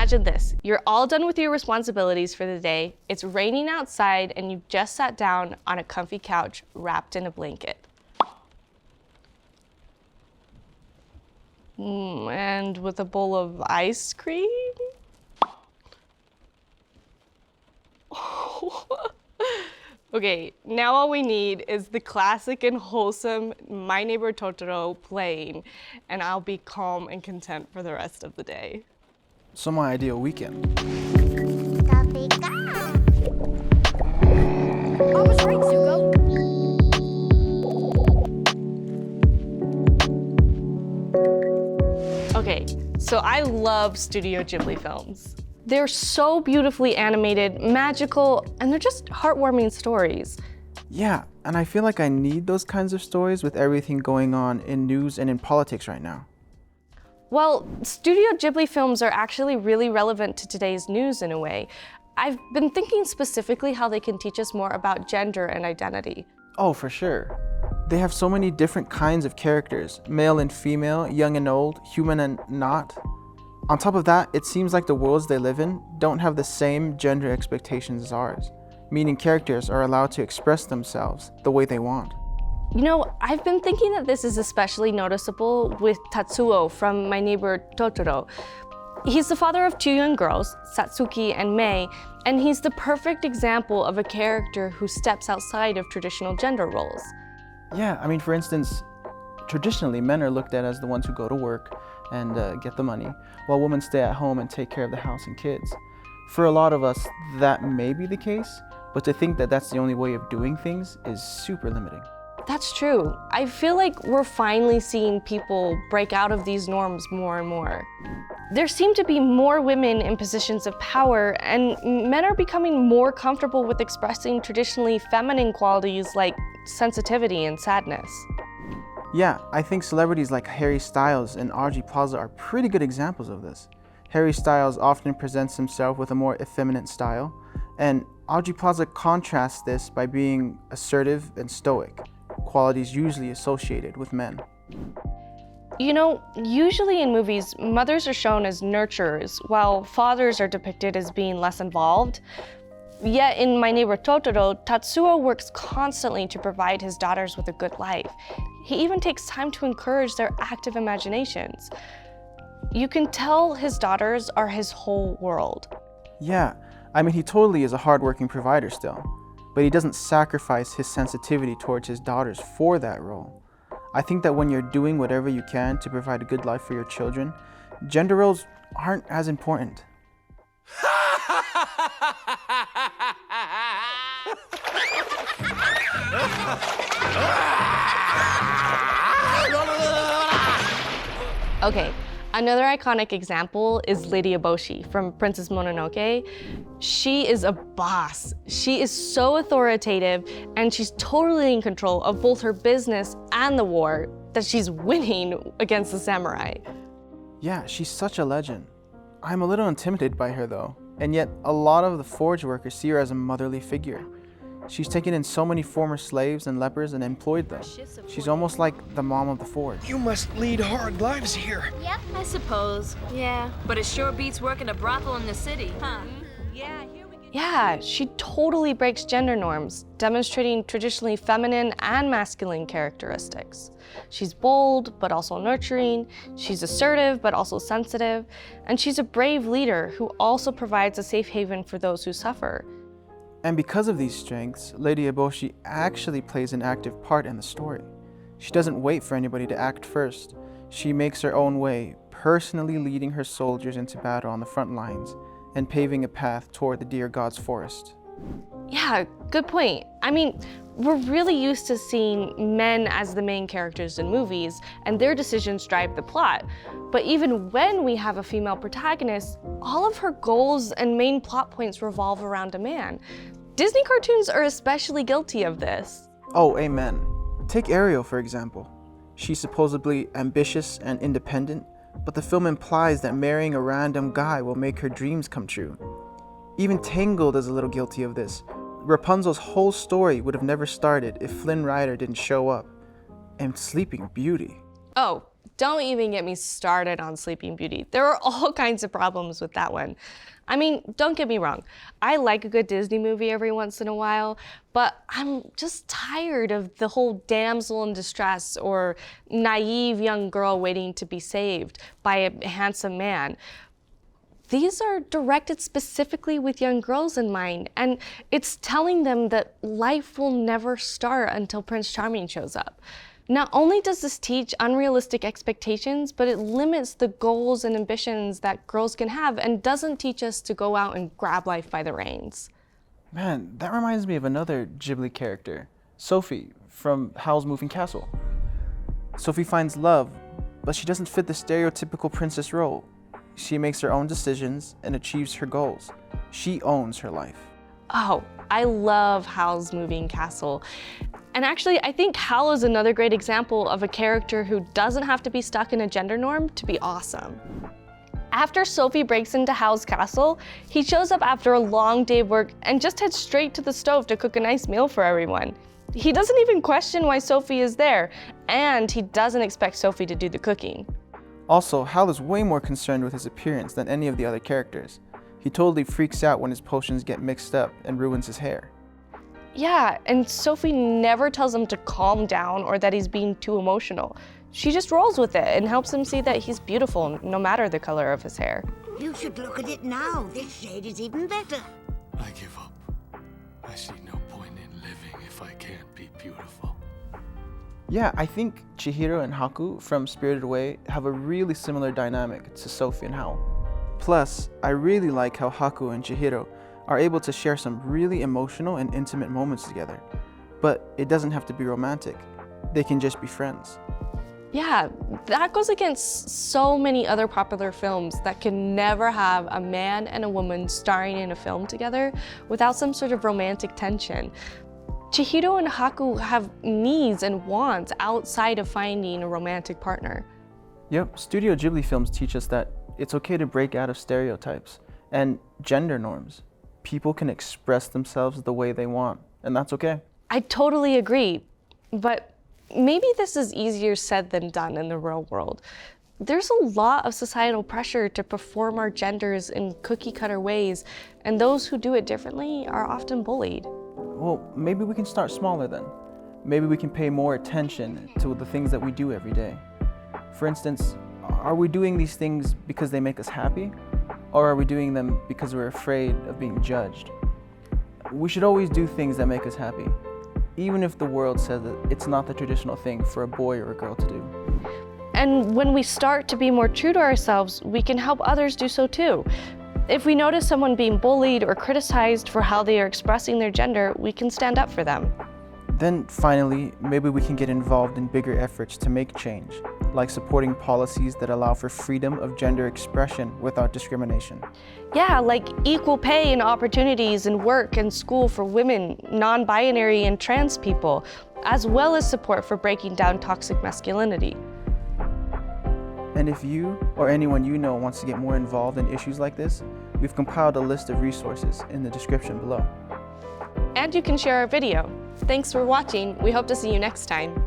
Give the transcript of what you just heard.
Imagine this, you're all done with your responsibilities for the day, it's raining outside, and you've just sat down on a comfy couch wrapped in a blanket. And with a bowl of ice cream? Okay, now all we need is the classic and wholesome My Neighbor Totoro playing, and I'll be calm and content for the rest of the day. So my ideal weekend. I was right, Zuko. Okay, so I love Studio Ghibli films. They're so beautifully animated, magical, and they're just heartwarming stories. Yeah, and I feel like I need those kinds of stories with everything going on in news and in politics right now. Well, Studio Ghibli films are actually really relevant to today's news in a way. I've been thinking specifically how they can teach us more about gender and identity. Oh, for sure. They have so many different kinds of characters, male and female, young and old, human and not. On top of that, it seems like the worlds they live in don't have the same gender expectations as ours, meaning characters are allowed to express themselves the way they want. You know, I've been thinking that this is especially noticeable with Tatsuo from My Neighbor Totoro. He's the father of two young girls, Satsuki and Mei, and he's the perfect example of a character who steps outside of traditional gender roles. Yeah, I mean, for instance, traditionally men are looked at as the ones who go to work and get the money, while women stay at home and take care of the house and kids. For a lot of us, that may be the case, but to think that that's the only way of doing things is super limiting. That's true. I feel like we're finally seeing people break out of these norms more and more. There seem to be more women in positions of power, and men are becoming more comfortable with expressing traditionally feminine qualities like sensitivity and sadness. Yeah, I think celebrities like Harry Styles and Aubrey Plaza are pretty good examples of this. Harry Styles often presents himself with a more effeminate style, and Aubrey Plaza contrasts this by being assertive and stoic, qualities usually associated with men. You know, usually in movies, mothers are shown as nurturers, while fathers are depicted as being less involved. Yet in My Neighbor Totoro, Tatsuo works constantly to provide his daughters with a good life. He even takes time to encourage their active imaginations. You can tell his daughters are his whole world. Yeah, I mean, he totally is a hardworking provider still, but he doesn't sacrifice his sensitivity towards his daughters for that role. I think that when you're doing whatever you can to provide a good life for your children, gender roles aren't as important. Okay, another iconic example is Lady Eboshi from Princess Mononoke. She is a boss. She is so authoritative, and she's totally in control of both her business and the war that she's winning against the samurai. Yeah, she's such a legend. I'm a little intimidated by her though, and yet a lot of the forge workers see her as a motherly figure. She's taken in so many former slaves and lepers and employed them. She's almost like the mom of the forge. You must lead hard lives here. Yep, I suppose. Yeah, but it sure beats working a brothel in the city, huh? Yeah, here we go. Yeah, she totally breaks gender norms, demonstrating traditionally feminine and masculine characteristics. She's bold, but also nurturing. She's assertive, but also sensitive. And she's a brave leader who also provides a safe haven for those who suffer. And because of these strengths, Lady Eboshi actually plays an active part in the story. She doesn't wait for anybody to act first. She makes her own way, personally leading her soldiers into battle on the front lines and paving a path toward the dear god's forest. Yeah, good point. I mean, we're really used to seeing men as the main characters in movies, and their decisions drive the plot. But even when we have a female protagonist, all of her goals and main plot points revolve around a man. Disney cartoons are especially guilty of this. Oh, amen. Take Ariel, for example. She's supposedly ambitious and independent, but the film implies that marrying a random guy will make her dreams come true. Even Tangled is a little guilty of this. Rapunzel's whole story would have never started if Flynn Rider didn't show up. And Sleeping Beauty. Oh, Don't even get me started on Sleeping Beauty. There are all kinds of problems with that one. I mean, don't get me wrong. I like a good Disney movie every once in a while, but I'm just tired of the whole damsel in distress or naive young girl waiting to be saved by a handsome man. These are directed specifically with young girls in mind, and it's telling them that life will never start until Prince Charming shows up. Not only does this teach unrealistic expectations, but it limits the goals and ambitions that girls can have and doesn't teach us to go out and grab life by the reins. Man, that reminds me of another Ghibli character, Sophie from Howl's Moving Castle. Sophie finds love, but she doesn't fit the stereotypical princess role. She makes her own decisions and achieves her goals. She owns her life. Oh, I love Howl's Moving Castle. And actually, I think Howl is another great example of a character who doesn't have to be stuck in a gender norm to be awesome. After Sophie breaks into Howl's castle, he shows up after a long day of work and just heads straight to the stove to cook a nice meal for everyone. He doesn't even question why Sophie is there, and he doesn't expect Sophie to do the cooking. Also, Howl is way more concerned with his appearance than any of the other characters. He totally freaks out when his potions get mixed up and ruins his hair. Yeah, and Sophie never tells him to calm down or that he's being too emotional. She just rolls with it and helps him see that he's beautiful no matter the color of his hair. You should look at it now. This shade is even better. I give up. I see no point in living if I can't be beautiful. Yeah, I think Chihiro and Haku from Spirited Away have a really similar dynamic to Sophie and Howl. Plus, I really like how Haku and Chihiro are able to share some really emotional and intimate moments together. But it doesn't have to be romantic. They can just be friends. Yeah, that goes against so many other popular films that can never have a man and a woman starring in a film together without some sort of romantic tension. Chihiro and Haku have needs and wants outside of finding a romantic partner. Yep, Studio Ghibli films teach us that it's okay to break out of stereotypes and gender norms. People can express themselves the way they want, and that's okay. I totally agree, but maybe this is easier said than done in the real world. There's a lot of societal pressure to perform our genders in cookie-cutter ways, and those who do it differently are often bullied. Well, maybe we can start smaller then. Maybe we can pay more attention to the things that we do every day. For instance, are we doing these things because they make us happy? Or are we doing them because we're afraid of being judged? We should always do things that make us happy, even if the world says that it's not the traditional thing for a boy or a girl to do. And when we start to be more true to ourselves, we can help others do so too. If we notice someone being bullied or criticized for how they are expressing their gender, we can stand up for them. Then finally, maybe we can get involved in bigger efforts to make change, like supporting policies that allow for freedom of gender expression without discrimination. Yeah, like equal pay and opportunities in work and school for women, non-binary and trans people, as well as support for breaking down toxic masculinity. And if you or anyone you know wants to get more involved in issues like this, we've compiled a list of resources in the description below. And you can share our video. Thanks for watching. We hope to see you next time.